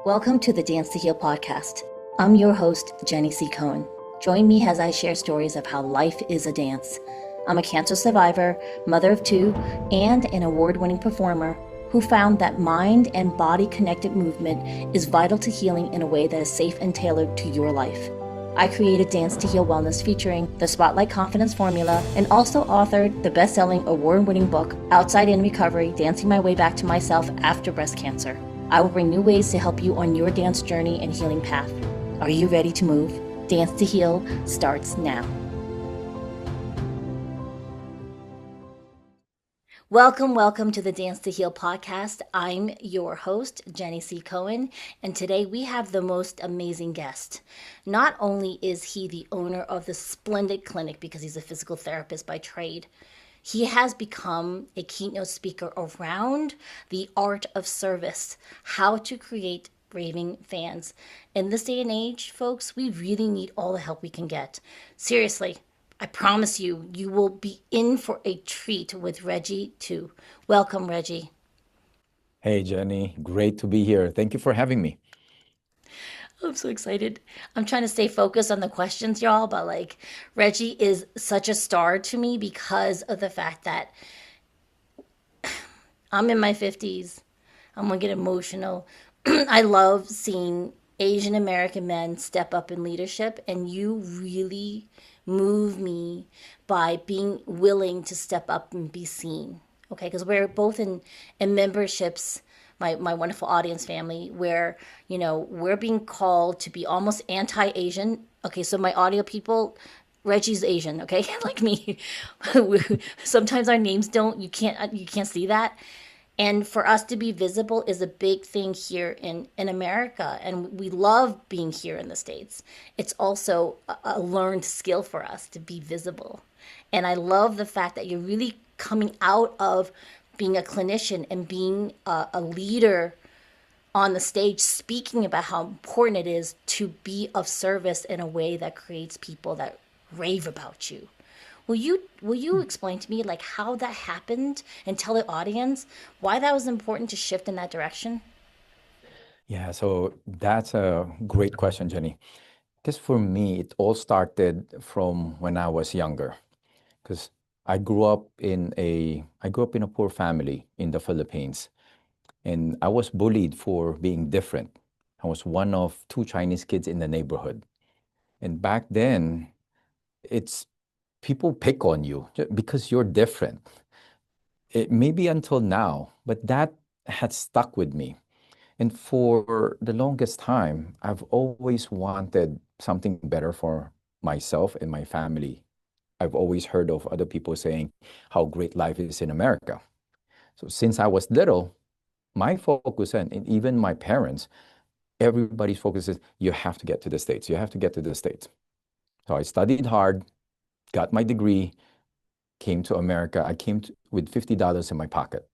Welcome to the Dance to Heal podcast. I'm your host, Jenny C. Cohen. Join me as I share stories of how life is a dance. I'm a cancer survivor, mother of two, and an award-winning performer who found that mind and body connected movement is vital to healing in a way that is safe and tailored to your life. I created Dance to Heal Wellness featuring the Spotlight Confidence Formula and also authored the best-selling award-winning book, Outside In Recovery, Dancing My Way Back to Myself After Breast Cancer. I will bring new ways to help you on your dance journey and healing path. Are you ready to move? Dance to Heal starts now. Welcome to the Dance to Heal podcast. I'm your host, Jenny C. Cohen, and today we have the most amazing guest. Not only is he the owner of the splendid clinic because he's a physical therapist by trade, he has become a keynote speaker around the art of service, how to create raving fans. In this day and age, folks, we really need all the help we can get. Seriously, I promise you, you will be in for a treat with Regie Tiu. Welcome, Regie. Hey, Jenny. Great to be here. Thank you for having me. I'm so excited. I'm trying to stay focused on the questions, y'all, but Regie is such a star to me because of the fact that I'm in my 50s. I'm going to get emotional. I love seeing Asian American men step up in leadership, and you really move me by being willing to step up and be seen. Okay, because we're both in memberships, my wonderful audience family, where we're being called to be almost anti-Asian. Okay, so my audio people, Reggie's Asian, okay, like me. Sometimes our names don't. You can't see that. And for us to be visible is a big thing here in America. And we love being here in the States. It's also a learned skill for us to be visible. And I love the fact that you're really coming out of being a clinician and being a leader on the stage, speaking about how important it is to be of service in a way that creates people that rave about you. Will you explain to me how that happened and tell the audience why that was important to shift in that direction? Yeah, so that's a great question, Jenny. Because for me, it all started from when I was younger. Because I grew up in a poor family in the Philippines, and I was bullied for being different. I was one of two Chinese kids in the neighborhood. And back then, it's people pick on you because you're different. It maybe until now, but that had stuck with me. And for the longest time, I've always wanted something better for myself and my family. I've always heard of other people saying how great life is in America. So since I was little, my focus and even my parents, everybody's focus is you have to get to the States. You have to get to the States. So I studied hard, got my degree, came to America. With $50 in my pocket.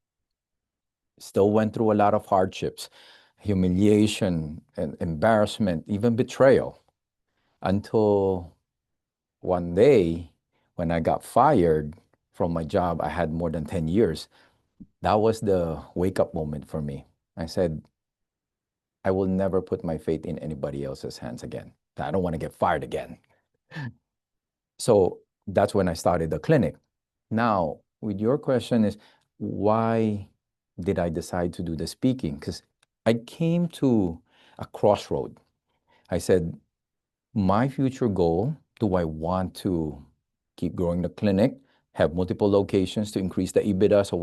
Still went through a lot of hardships, humiliation and embarrassment, even betrayal, until one day when I got fired from my job. I had more than 10 years. That was the wake up moment for me. I said, I will never put my faith in anybody else's hands again. I don't want to get fired again. So that's when I started the clinic. Now, with your question is, why did I decide to do the speaking? Because I came to a crossroad. I said, my future goal, do I want to keep growing the clinic, have multiple locations to increase the EBITDA so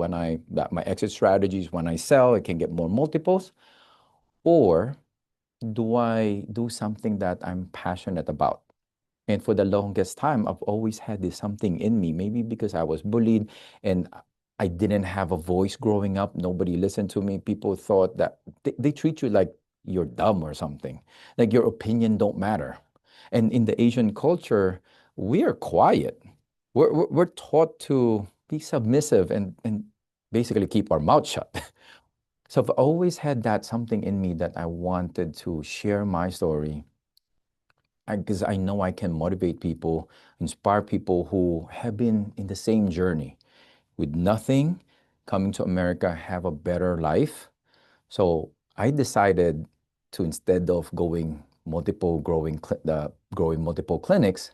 my exit strategies, when I sell, I can get more multiples? Or do I do something that I'm passionate about? And for the longest time, I've always had this something in me, maybe because I was bullied and I didn't have a voice growing up. Nobody listened to me. People thought that they treat you like you're dumb or something, like your opinion don't matter. And in the Asian culture, we are quiet. We're taught to be submissive and basically keep our mouth shut. So I've always had that something in me that I wanted to share my story because I know I can motivate people, inspire people who have been in the same journey with nothing, coming to America, have a better life. So I decided to, instead of going growing multiple clinics,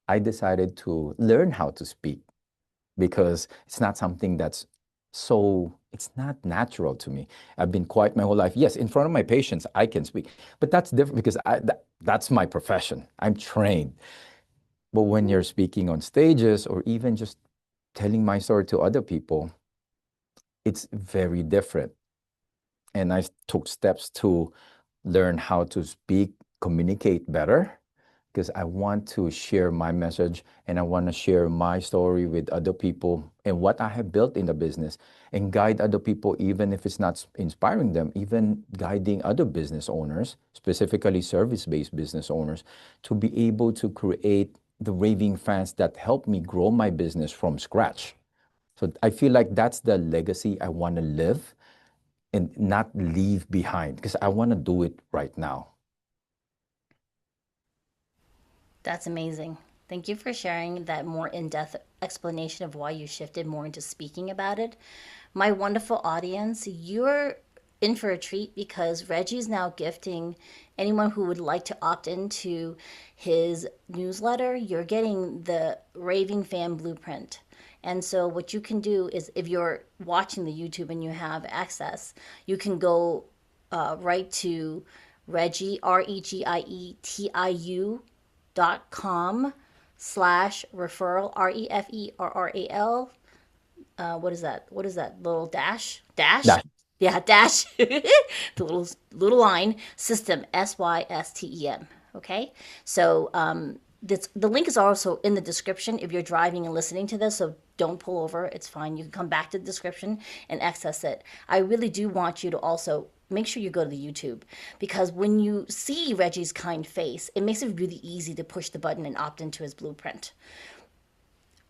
I decided to learn how to speak because it's not something that's it's not natural to me. I've been quiet my whole life. Yes, in front of my patients, I can speak, but that's different because that's my profession. I'm trained. But when you're speaking on stages or even just telling my story to other people, it's very different. And I took steps to learn how to speak, communicate better, because I want to share my message and I want to share my story with other people and what I have built in the business and guide other people, even if it's not inspiring them, even guiding other business owners, specifically service-based business owners, to be able to create the raving fans that help me grow my business from scratch. So I feel like that's the legacy I want to live and not leave behind because I want to do it right now. That's amazing. Thank you for sharing that more in depth explanation of why you shifted more into speaking about it. My wonderful audience, you're in for a treat because Reggie's now gifting anyone who would like to opt into his newsletter. You're getting the Raving Fan Blueprint. And so, what you can do is if you're watching the YouTube and you have access, you can go right to Regie, RegieTiu.com/referral, REFERRAL. What is that? What is that little dash? Dash? That Yeah, dash. The little line system, SYSTEM. Okay, so the link is also in the description if you're driving and listening to this. So don't pull over. It's fine. You can come back to the description and access it. I really do want you to also make sure you go to the YouTube because when you see Reggie's kind face, it makes it really easy to push the button and opt into his blueprint.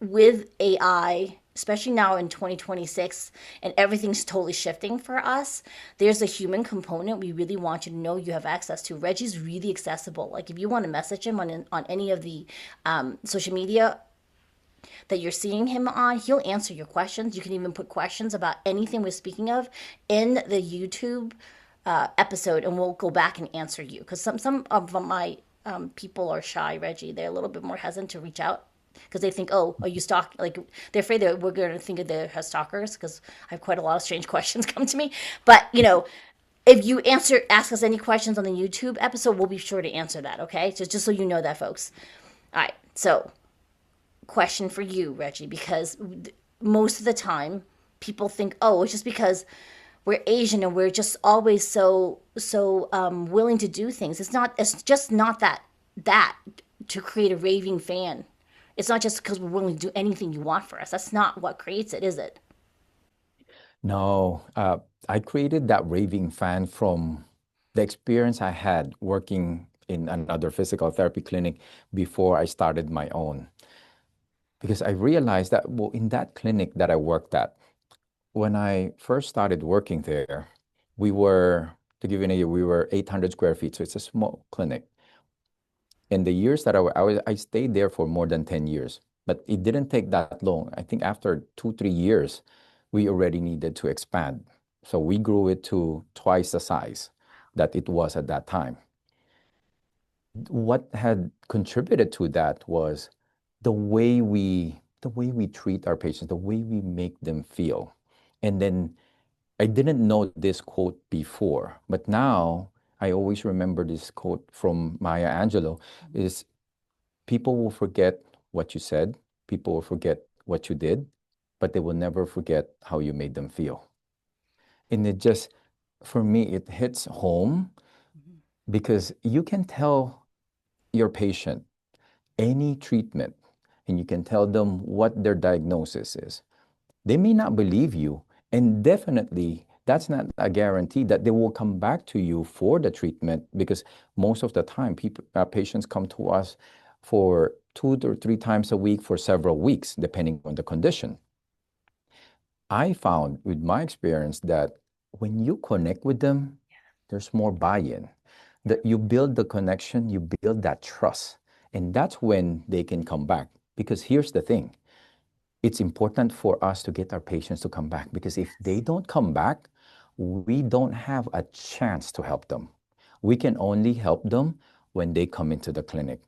With AI, especially now in 2026, and everything's totally shifting for us, there's a human component we really want you to know you have access to. Reggie's really accessible. Like if you want to message him on any of the social media that you're seeing him on, he'll answer your questions. You can even put questions about anything we're speaking of in the YouTube episode, and we'll go back and answer you. Because some of my people are shy, Reggie. They're a little bit more hesitant to reach out because they think, oh, are you stalking? Like they're afraid that we're going to think of they're stalkers because I have quite a lot of strange questions come to me. But if you ask us any questions on the YouTube episode, we'll be sure to answer that. Okay, just so you know that, folks. All right, so question for you, Reggie, because most of the time people think, oh, it's just because we're Asian and we're just always so willing to do things. It's not. It's just not that to create a raving fan. It's not just because we're willing to do anything you want for us. That's not what creates it, is it? No, I created that raving fan from the experience I had working in another physical therapy clinic before I started my own. Because I realized that, well, in that clinic that I worked at, when I first started working there, to give you an idea, we were 800 square feet, so it's a small clinic. In the years that I stayed there for more than 10 years, but it didn't take that long. I think after 2, 3 years, we already needed to expand. So we grew it to twice the size that it was at that time. What had contributed to that was the way we treat our patients, the way we make them feel. And then I didn't know this quote before, but now I always remember this quote from Maya Angelou is people will forget what you said, people will forget what you did, but they will never forget how you made them feel. And it just, for me, it hits home because you can tell your patient any treatment and you can tell them what their diagnosis is. They may not believe you, and definitely that's not a guarantee that they will come back to you for the treatment because most of the time patients come to us for 2 or 3 times a week for several weeks, depending on the condition. I found with my experience that when you connect with them, there's more buy-in. That you build the connection, you build that trust, and that's when they can come back. Because here's the thing, it's important for us to get our patients to come back because if they don't come back, we don't have a chance to help them. We can only help them when they come into the clinic.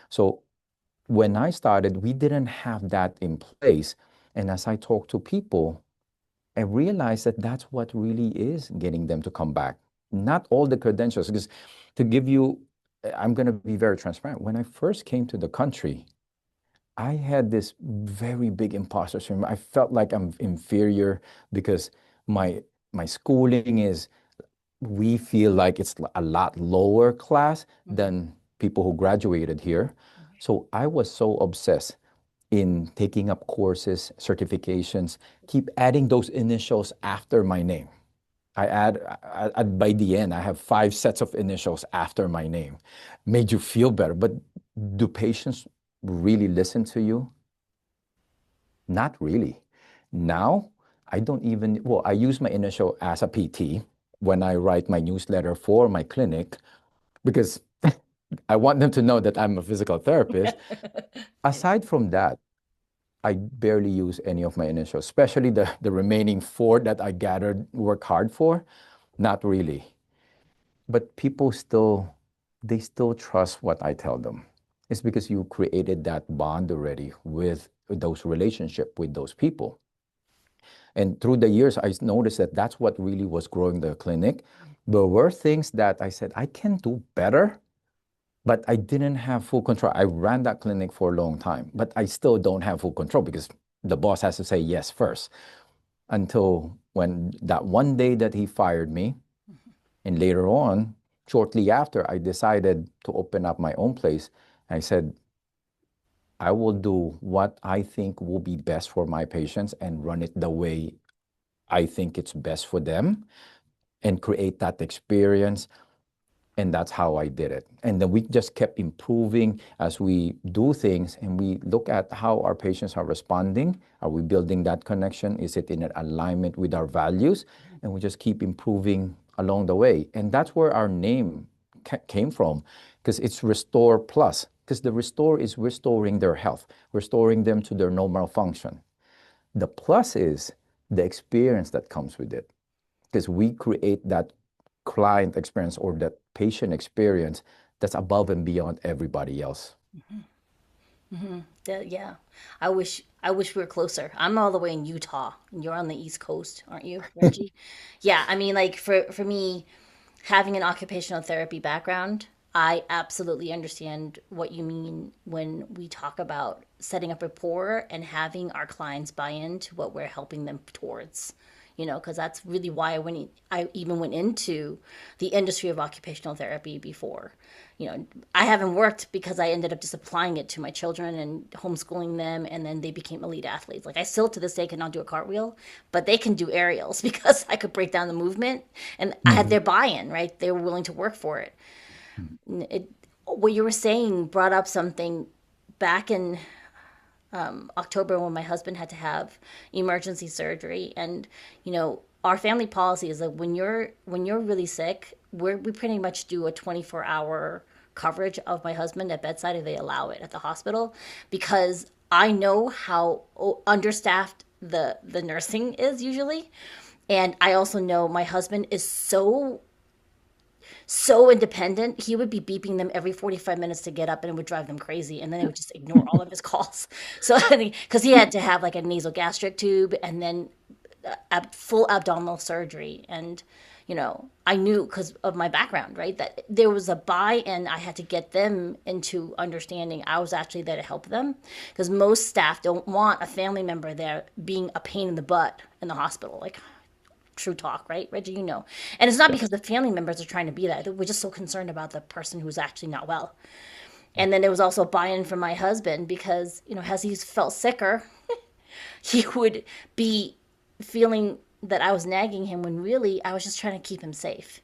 So when I started, we didn't have that in place. And as I talk to people, I realized that that's what really is getting them to come back. Not all the credentials, because to give you, I'm going to be very transparent. When I first came to the country, I had this very big imposter syndrome. I felt like I'm inferior because my my schooling is, we feel like it's a lot lower class than people who graduated here. So I was so obsessed in taking up courses, certifications, keep adding those initials after my name. By the end, I have 5 sets of initials after my name. Made you feel better. But do patients really listen to you? Not really. Now, I don't even, well, I use my initial as a PT when I write my newsletter for my clinic because I want them to know that I'm a physical therapist. Aside from that, I barely use any of my initials, especially the remaining 4 that I gathered, work hard for. Not really. But people still, they still trust what I tell them. It's because you created that bond already with those relationship with those people. And through the years, I noticed that that's what really was growing the clinic. There were things that I said, I can do better, but I didn't have full control. I ran that clinic for a long time, but I still don't have full control because the boss has to say yes first. Until when that one day that he fired me, and later on, shortly after, I decided to open up my own place. I said, I will do what I think will be best for my patients and run it the way I think it's best for them and create that experience. And that's how I did it. And then we just kept improving as we do things and we look at how our patients are responding. Are we building that connection? Is it in alignment with our values? And we just keep improving along the way. And that's where our name came from, because it's Restore Plus, because the restore is restoring their health, restoring them to their normal function. The plus is the experience that comes with it, because we create that client experience or that patient experience that's above and beyond everybody else. Yeah, I wish we were closer. I'm all the way in Utah, and you're on the East Coast, aren't you, Reggie? Yeah, I mean, like for me, having an occupational therapy background, I absolutely understand what you mean when we talk about setting up rapport and having our clients buy into what we're helping them towards. Because that's really why I even went into the industry of occupational therapy before. I haven't worked because I ended up just applying it to my children and homeschooling them, and then they became elite athletes. Like I still to this day cannot do a cartwheel, but they can do aerials because I could break down the movement, and I had their buy-in. Right, they were willing to work for it. What you were saying brought up something back in October when my husband had to have emergency surgery, and our family policy is that when you're really sick, we pretty much do a 24-hour coverage of my husband at bedside if they allow it at the hospital, because I know how understaffed the nursing is usually, and I also know my husband is so independent. He would be beeping them every 45 minutes to get up, and it would drive them crazy. And then they would just ignore all of his calls. So, because he had to have like a nasal gastric tube and then full abdominal surgery. And, I knew because of my background, right, that there was a buy in. I had to get them into understanding I was actually there to help them, because most staff don't want a family member there being a pain in the butt in the hospital. Like, true talk, right, Reggie? And it's not because the family members are trying to be that. We're just so concerned about the person who's actually not well. And then there was also buy-in from my husband because, as he felt sicker, he would be feeling that I was nagging him when really I was just trying to keep him safe.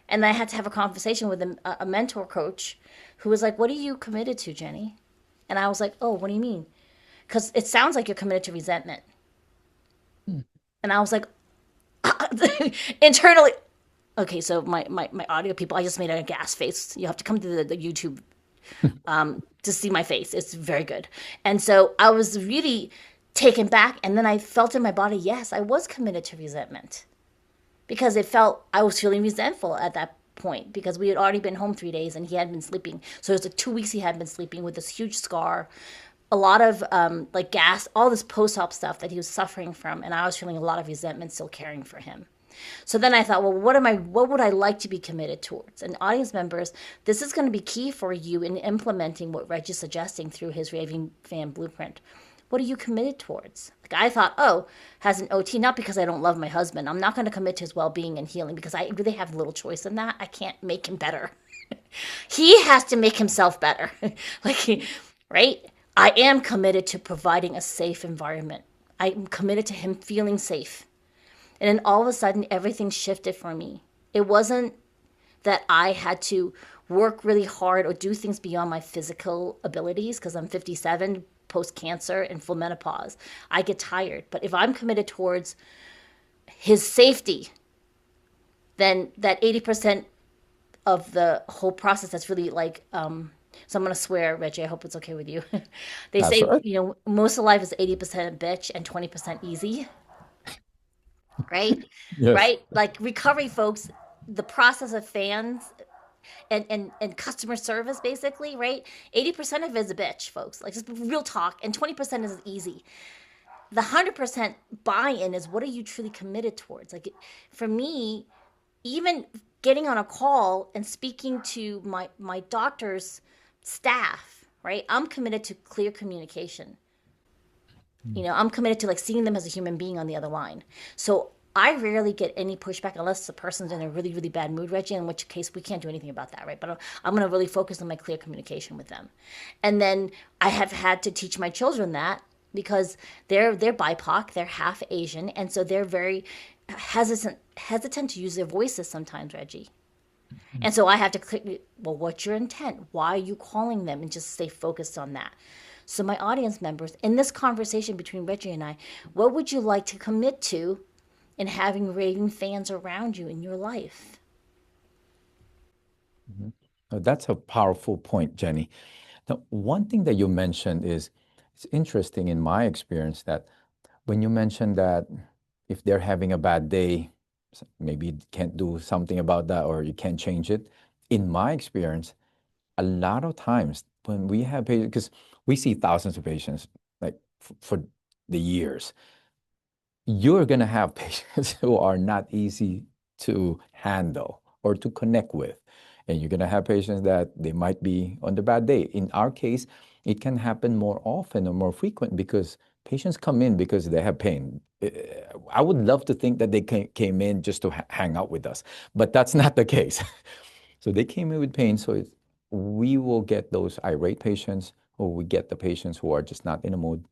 And I had to have a conversation with a mentor coach who was like, "What are you committed to, Jenny?" And I was like, "Oh, what do you mean?" Because it sounds like you're committed to resentment. And I was like, internally, okay, so my audio people, I just made a gas face. You have to come to the YouTube to see my face. It's very good. And so I was really taken back, and then I felt in my body, yes, I was committed to resentment, because it felt I was feeling resentful at point because we had already been home 3 days and he had been sleeping. So it was like 2 weeks he had been sleeping with this huge scar, a lot of like gas, all this post-op stuff that he was suffering from, and I was feeling a lot of resentment still caring for him. So then I thought, well, what would I like to be committed towards? And audience members, this is going to be key for you in implementing what Reg is suggesting through his Raving Fan Blueprint. What are you committed towards? Like I thought, oh, has an OT, not because I don't love my husband. I'm not going to commit to his well-being and healing because I really have little choice in that. I can't make him better. He has to make himself better. Like, right? I am committed to providing a safe environment. I'm committed to him feeling safe. And then all of a sudden, everything shifted for me. It wasn't that I had to work really hard or do things beyond my physical abilities because I'm 57, post cancer, and full menopause. I get tired. But if I'm committed towards his safety, then that 80% of the whole process that's really like, so I'm going to swear, Reggie, I hope it's okay with you. They That's say, right. most of life is 80% bitch and 20% easy, right? Yes. Right? Like recovery folks, the process of fans and customer service basically, right? 80% of it is a bitch, folks. Like just real talk, and 20% is easy. The 100% buy-in is what are you truly committed towards? Like for me, even getting on a call and speaking to my doctor's staff, right? I'm committed to clear communication. I'm committed to like seeing them as a human being on the other line. So I rarely get any pushback unless the person's in a really, really bad mood, Reggie, in which case we can't do anything about that, right? But I'm going to really focus on my clear communication with them. And then I have had to teach my children that because they're BIPOC, they're half Asian, and so they're very hesitant to use their voices sometimes, Reggie. And so I have to click, well, what's your intent? Why are you calling them? And just stay focused on that. So, my audience members, in this conversation between Reggie and I, what would you like to commit to in having raving fans around you in your life? Mhm. That's a powerful point, Jenny. Now, one thing that you mentioned is it's interesting in my experience that when you mentioned that if they're having a bad day, maybe you can't do something about that or you can't change it. In my experience, a lot of times when we have patients, because we see thousands of patients like for the years, you're going to have patients who are not easy to handle or to connect with. And you're going to have patients that they might be on the bad day. In our case, it can happen more often or more frequent because patients come in because they have pain. I would love to think that they came in just to hang out with us, but that's not the case. So they came in with pain. So we will get those irate patients or we get the patients who are just not in a mood.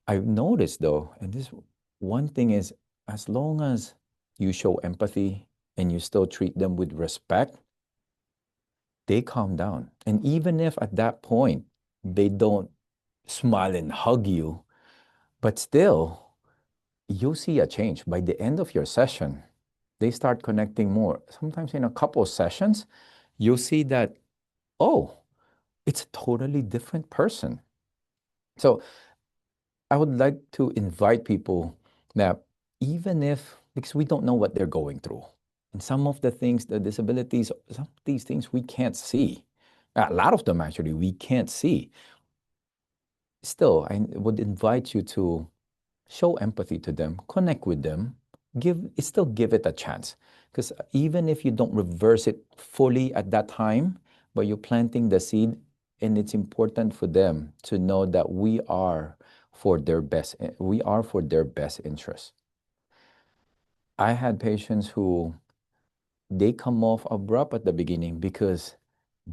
I've noticed though, and this one thing is, as long as you show empathy and you still treat them with respect, they calm down. And even if at that point they don't smile and hug you, but still you'll see a change. By the end of your session, they start connecting more. Sometimes in a couple of sessions, you'll see that, oh, it's a totally different person. So I would like to invite people that even if, because we don't know what they're going through, and some of the things, the disabilities, some of these things we can't see. A lot of them actually we can't see. Still, I would invite you to show empathy to them, connect with them, still give it a chance. Because even if you don't reverse it fully at that time, but you're planting the seed, and it's important for them to know that we are for their best interest. I had patients who they come off abrupt at the beginning because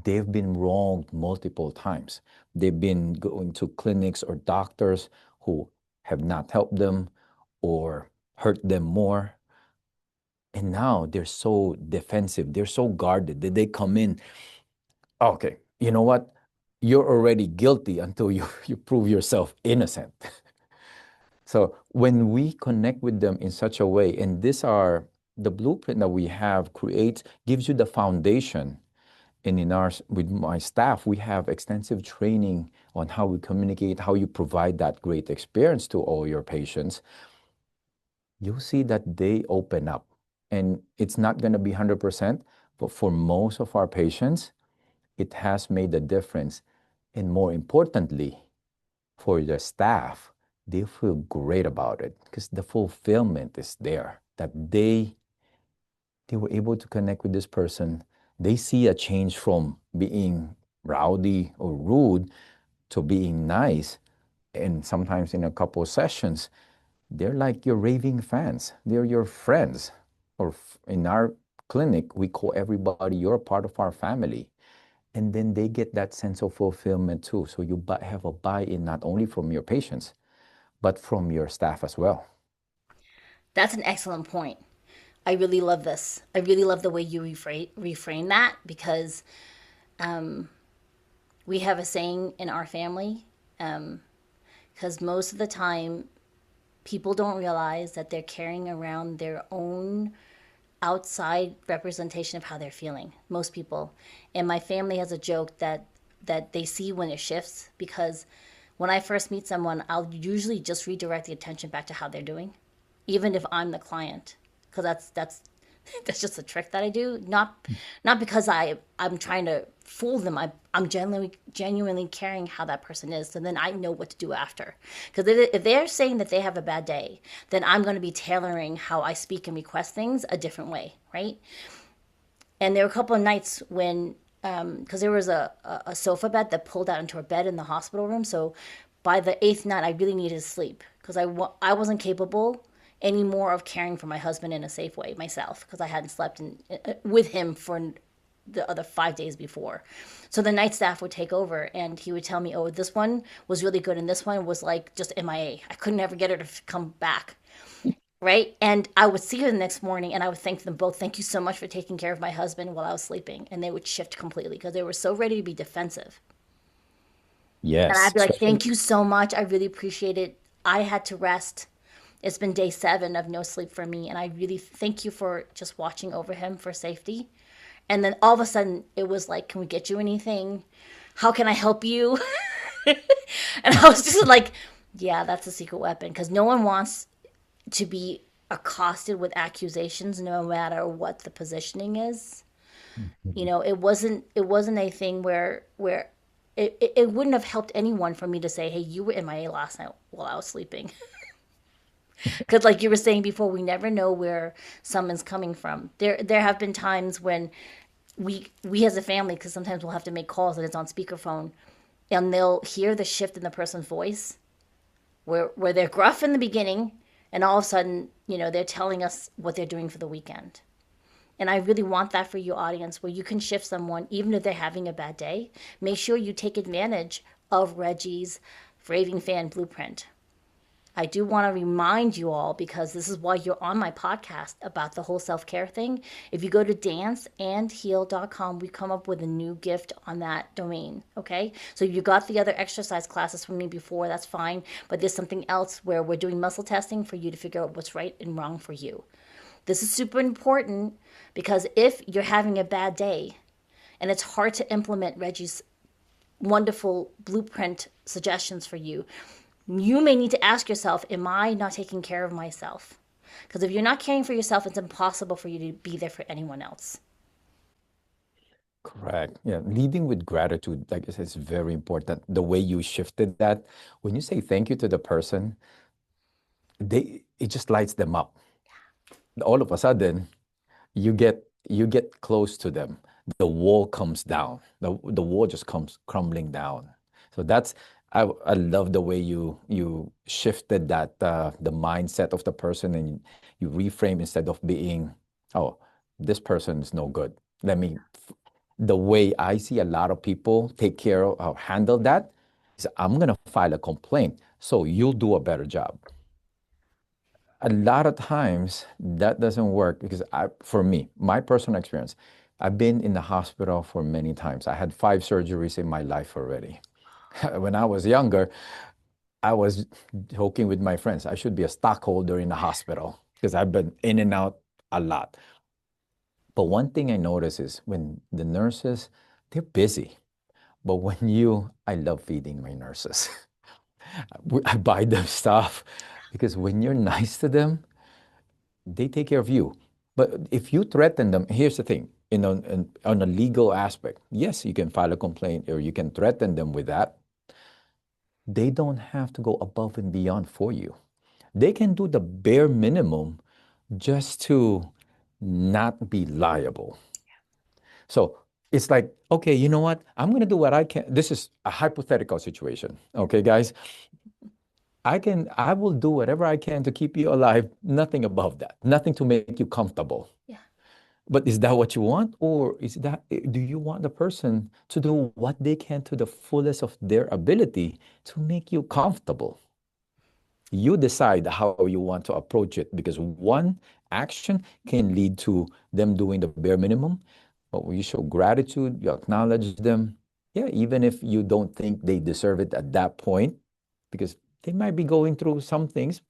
they've been wronged multiple times. They've been going to clinics or doctors who have not helped them or hurt them more. And now they're so defensive, they're so guarded that they come in, okay, you know what? You're already guilty until you prove yourself innocent. So when we connect with them in such a way, and the blueprint that we have gives you the foundation. And with my staff, we have extensive training on how we communicate, how you provide that great experience to all your patients. You'll see that they open up. And it's not going to be 100%, But for most of our patients, it has made a difference. And more importantly, for the staff, they feel great about it because the fulfillment is there that they were able to connect with this person. They see a change from being rowdy or rude to being nice. And sometimes in a couple of sessions, they're like your raving fans. They're your friends. Or in our clinic, we call everybody, you're a part of our family. And then they get that sense of fulfillment too. So you have a buy-in not only from your patients, but from your staff as well. That's an excellent point. I really love this. I really love the way you reframe that because we have a saying in our family because most of the time people don't realize that they're carrying around their own outside representation of how they're feeling. Most people. And my family has a joke that they see when it shifts because when I first meet someone, I'll usually just redirect the attention back to how they're doing, even if I'm the client, because that's that's just a trick that I do. Not because I'm trying to fool them. I'm genuinely caring how that person is. So then I know what to do after. Because if they're saying that they have a bad day, then I'm going to be tailoring how I speak and request things a different way, right? And there were a couple of nights when, because there was a sofa bed that pulled out into a bed in the hospital room. So by the eighth night, I really needed to sleep because I wasn't capable anymore of caring for my husband in a safe way myself because I hadn't slept with him for the other 5 days before. So the night staff would take over and he would tell me, oh, this one was really good and this one was like just MIA. I couldn't ever get her to come back. Right. And I would see her the next morning and I would thank them both. Thank you so much for taking care of my husband while I was sleeping. And they would shift completely because they were so ready to be defensive. And Yes, I'd be like, especially. thank you so much. I really appreciate it. I had to rest. It's been day 7 of no sleep for me. And I really thank you for just watching over him for safety. And then all of a sudden, it was like, can we get you anything? How can I help you? And I was just like, yeah, that's a secret weapon because no one wants to be accosted with accusations no matter what the positioning is. You Mhm. know, it wasn't a thing where it wouldn't have helped anyone for me to say, hey, you were MIA last night while I was sleeping. Because like you were saying before, we never know where someone's coming from. There have been times when we as a family, because sometimes we'll have to make calls and it's on speakerphone, and they'll hear the shift in the person's voice where they're gruff in the beginning, and all of a sudden, they're telling us what they're doing for the weekend. And I really want that for you, audience, where you can shift someone even if they're having a bad day. Make sure you take advantage of Reggie's Raving Fan Blueprint. I do want to remind you all because this is why you're on my podcast about the whole self care thing. If you go to danceandheal.com, we come up with a new gift on that domain. Okay. So you got the other exercise classes from me before, that's fine. But there's something else where we're doing muscle testing for you to figure out what's right and wrong for you. This is super important because if you're having a bad day and it's hard to implement Reggie's wonderful blueprint suggestions for you, you may need to ask yourself, am I not taking care of myself? Because if you're not caring for yourself, it's impossible for you to be there for anyone else. Correct. Yeah. Leading with gratitude, like I said, is very important. The way you shifted that, when you say thank you to the person, it just lights them up. All of a sudden, you get close to them. The wall comes down. The wall just comes crumbling down. So I love the way you shifted that the mindset of the person and you reframe instead of being, oh, this person is no good. Let me The way I see a lot of people take care of handle that is I'm gonna file a complaint so you'll do a better job. A lot of times that doesn't work because for me, my personal experience, I've been in the hospital for many times. I had 5 surgeries in my life already. When I was younger, I was joking with my friends. I should be a stockholder in the hospital because I've been in and out a lot. But one thing I notice is when the nurses, they're busy. But I love feeding my nurses. I buy them stuff because when you're nice to them, they take care of you. But if you threaten them, here's the thing. on a legal aspect. Yes, you can file a complaint or you can threaten them with that. They don't have to go above and beyond for you. They can do the bare minimum just to not be liable. So it's like, okay, you know what? I'm going to do what I can. This is a hypothetical situation. Okay, guys, I will do whatever I can to keep you alive. Nothing above that, nothing to make you comfortable. Yeah. But is that what you want? Or do you want the person to do what they can to the fullest of their ability to make you comfortable? You decide how you want to approach it, because one action can lead to them doing the bare minimum. But when you show gratitude, you acknowledge them. Yeah, even if you don't think they deserve it at that point, because they might be going through some things.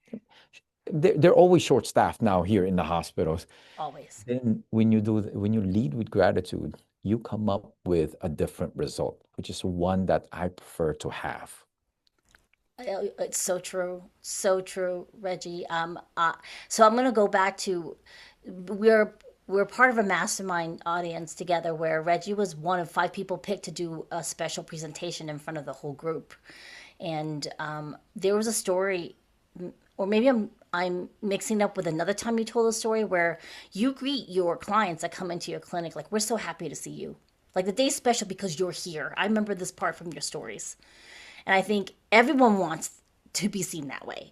They're always short-staffed now here in the hospitals. Always. Then when you lead with gratitude, you come up with a different result, which is one that I prefer to have. It's so true, Reggie. So I'm gonna go back to we're we're part of a mastermind audience together where Reggie was one of 5 people picked to do a special presentation in front of the whole group, and there was a story, or maybe I'm mixing up with another time you told a story where you greet your clients that come into your clinic like, we're so happy to see you. Like the day's special because you're here. I remember this part from your stories. And I think everyone wants to be seen that way.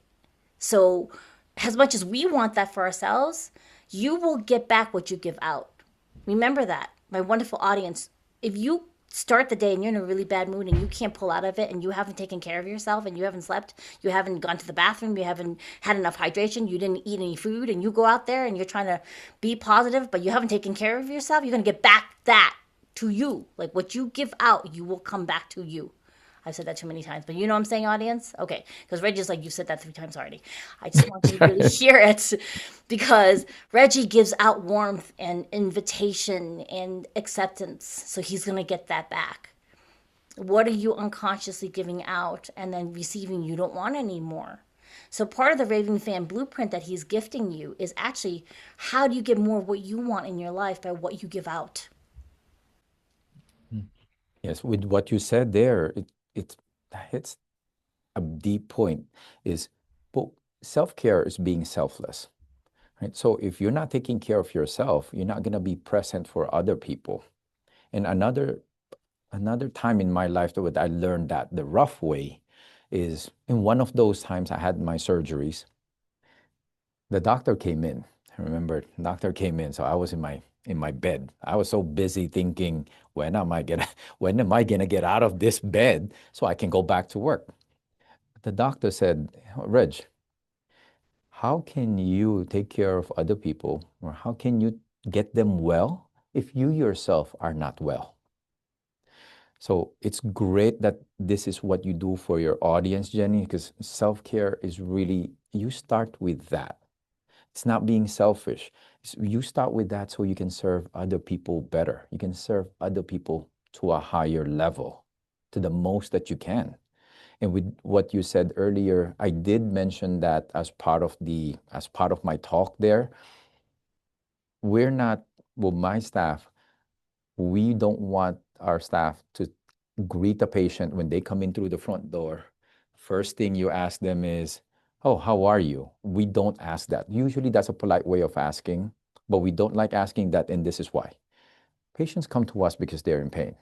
So, as much as we want that for ourselves, you will get back what you give out. Remember that, my wonderful audience. If you start the day and you're in a really bad mood and you can't pull out of it and you haven't taken care of yourself and you haven't slept, you haven't gone to the bathroom, you haven't had enough hydration, you didn't eat any food, and you go out there and you're trying to be positive, but you haven't taken care of yourself, you're going to get back that to you. Like what you give out, you will come back to you. I've said that too many times, but you know what I'm saying, audience? Okay, because Reggie's like, you've said that 3 times already. I just want you to really hear it because Reggie gives out warmth and invitation and acceptance. So he's going to get that back. What are you unconsciously giving out and then receiving you don't want anymore? So part of the Raving Fan blueprint that he's gifting you is actually how do you get more of what you want in your life by what you give out? Yes, with what you said there, it hits a deep point. Is well, self-care is being selfless, right? So if you're not taking care of yourself, you're not going to be present for other people. And another time in my life that I learned that the rough way is in one of those times I had my surgeries. The doctor came in. I remember the doctor came in, so I was in my bed. I was so busy thinking, when am I gonna get out of this bed so I can go back to work? The doctor said, Reg, how can you take care of other people, or how can you get them well if you yourself are not well? So it's great that this is what you do for your audience, Jenny, because self-care is really, you start with that. It's not being selfish. You start with that so you can serve other people better. You can serve other people to a higher level, to the most that you can. And with what you said earlier, I did mention that as part of my talk there. We're not, well, my staff, we don't want our staff to greet a patient when they come in through the front door. First thing you ask them is, oh, how are you? We don't ask that. Usually that's a polite way of asking, but we don't like asking that, and this is why. Patients come to us because they're in pain.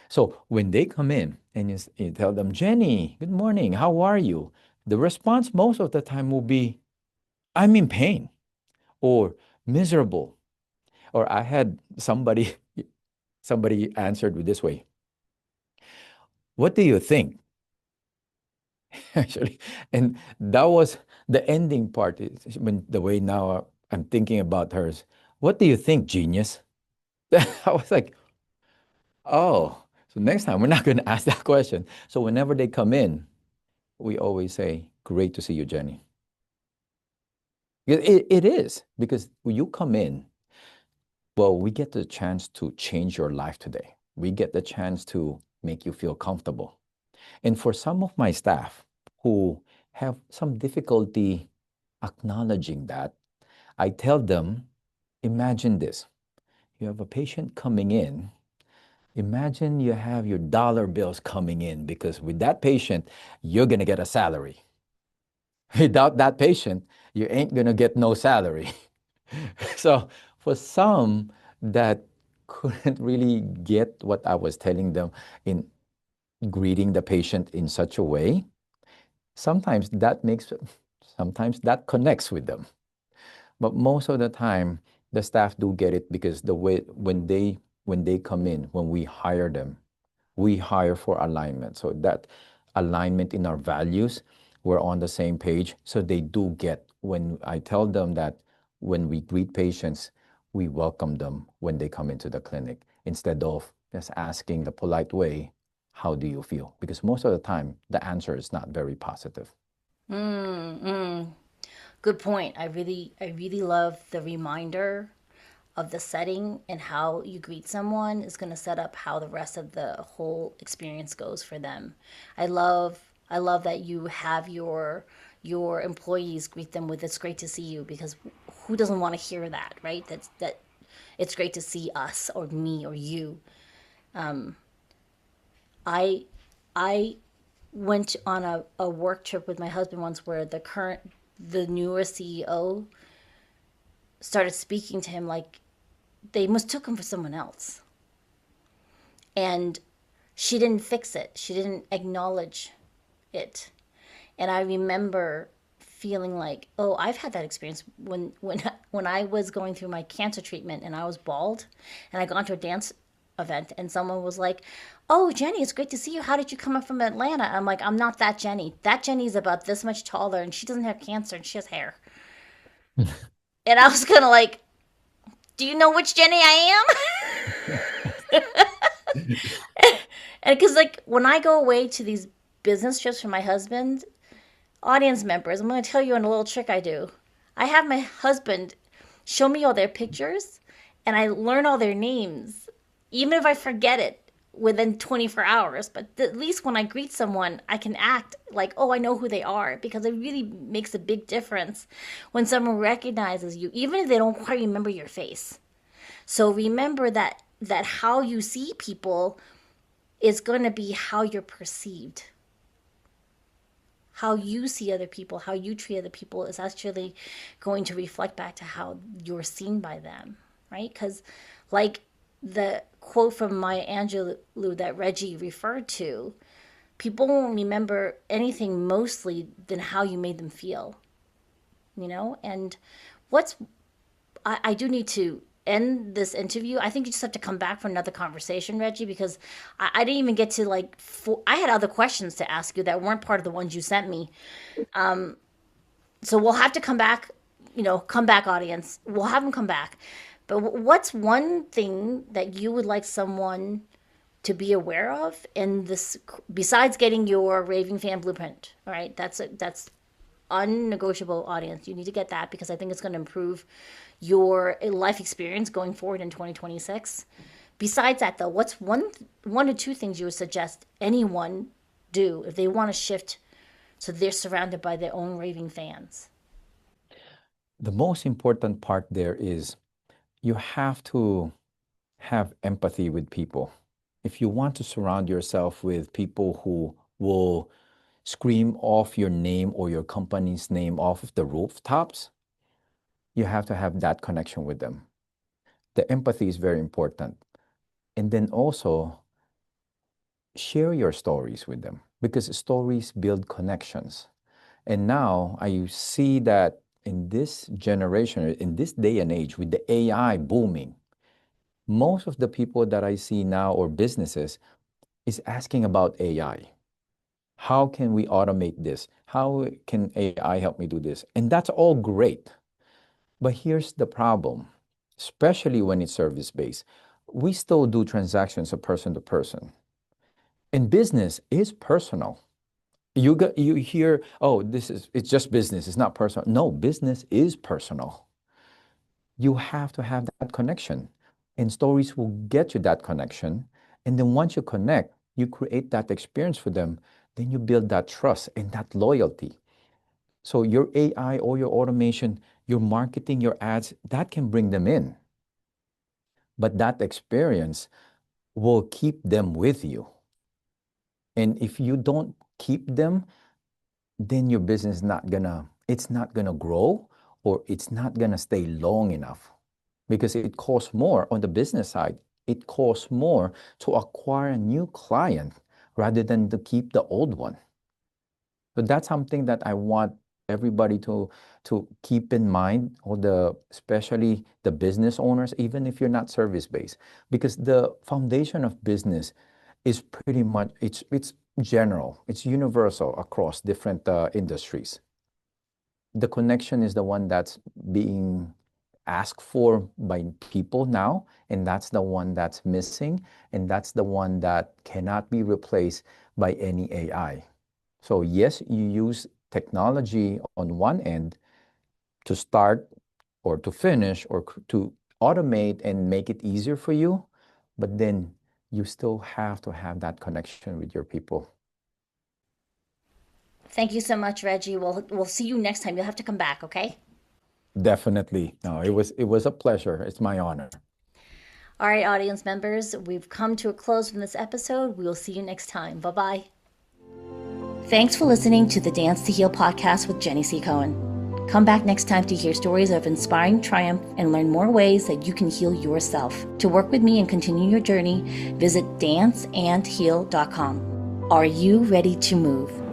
So when they come in and you tell them, Jenny, good morning, how are you? The response most of the time will be, I'm in pain or miserable. Or I had somebody answered with this way, what do you think? Actually, and that was the ending part. When the way now I'm thinking about hers, what do you think, genius? I was like, oh, so next time we're not going to ask that question. So whenever they come in, we always say, great to see you, Jenny. It is, because when you come in, well, we get the chance to change your life today. We get the chance to make you feel comfortable. And for some of my staff who have some difficulty acknowledging that, I tell them, imagine this. You have a patient coming in. Imagine you have your dollar bills coming in because with that patient, you're going to get a salary. Without that patient, you ain't going to get no salary. So for some that couldn't really get what I was telling them in greeting the patient in such a way, sometimes that makes, sometimes that connects with them. But most of the time, the staff do get it because the way when they come in, when we hire them, we hire for alignment. So that alignment in our values, we're on the same page. So they do get when I tell them that when we greet patients, we welcome them when they come into the clinic instead of just asking the polite way, how do you feel? Because most of the time, the answer is not very positive. Mm, mm. Good point. I really love the reminder of the setting and how you greet someone is going to set up how the rest of the whole experience goes for them. I love that you have your employees greet them with "It's great to see you," because who doesn't want to hear that, right? That it's great to see us or me or you. I I went on a work trip with my husband once where the newer CEO started speaking to him like they mistook him for someone else. And she didn't fix it. She didn't acknowledge it. And I remember feeling like, oh, I've had that experience when I was going through my cancer treatment and I was bald and I got to a dance event and someone was like, "Oh, Jenny, it's great to see you. How did you come up from Atlanta?" I'm like, "I'm not that Jenny. That Jenny's about this much taller and she doesn't have cancer and she has hair." And I was kind of like, "Do you know which Jenny I am?" And because like when I go away to these business trips for my husband, audience members, I'm going to tell you on a little trick I do. I have my husband show me all their pictures and I learn all their names, even if I forget it within 24 hours. But at least when I greet someone, I can act like, oh, I know who they are, because it really makes a big difference when someone recognizes you, even if they don't quite remember your face. So remember that how you see people is going to be how you're perceived. How you see other people, how you treat other people is actually going to reflect back to how you're seen by them, right? Because, like the quote from Maya Angelou that Reggie referred to, people won't remember anything mostly than how you made them feel, you know? And what's I do need to end this interview. I think you just have to come back for another conversation, Reggie, because I didn't even get to I had other questions to ask you that weren't part of the ones you sent me. So we'll have to come back, come back, audience. We'll have them come back. But what's one thing that you would like someone to be aware of in this, besides getting your Raving Fan Blueprint? All right, that's unnegotiable, audience. You need to get that because I think it's going to improve your life experience going forward in 2026. Besides that, though, what's one or two things you would suggest anyone do if they want to shift so they're surrounded by their own raving fans? The most important part there is you have to have empathy with people. If you want to surround yourself with people who will scream off your name or your company's name off of the rooftops, you have to have that connection with them. The empathy is very important. And then also share your stories with them because stories build connections. And now I see that in this generation, in this day and age, with the AI booming, most of the people that I see now or businesses is asking about AI. How can we automate this? How can AI help me do this? And that's all great. But here's the problem, especially when it's service based. We still do transactions of person to person. And business is personal. You hear, oh, it's just business, it's not personal. No, business is personal. You have to have that connection. And stories will get you that connection. And then once you connect, you create that experience for them, then you build that trust and that loyalty. So your AI or your automation, your marketing, your ads, that can bring them in. but that experience will keep them with you. And if you don't keep them, then your business it's not gonna grow, or it's not gonna stay long enough, because it costs more on the business side. It costs more to acquire a new client rather than to keep the old one. So that's something that I want everybody to keep in mind, or especially the business owners, even if you're not service based, because the foundation of business is pretty much it's general, it's universal across different industries. The connection is the one that's being asked for by people now, and that's the one that's missing, and that's the one that cannot be replaced by any AI. So yes, you use technology on one end to start or to finish or to automate and make it easier for you, but then you still have to have that connection with your people. Thank you so much, Reggie. We'll see you next time. You'll have to come back, okay? Definitely. No, it was a pleasure. It's my honor. All right, audience members, we've come to a close from this episode. We will see you next time. Bye-bye. Thanks for listening to the Dance to Heal podcast with Jenny C. Cohen. Come back next time to hear stories of inspiring triumph and learn more ways that you can heal yourself. To work with me and continue your journey, visit danceandheal.com. Are you ready to move?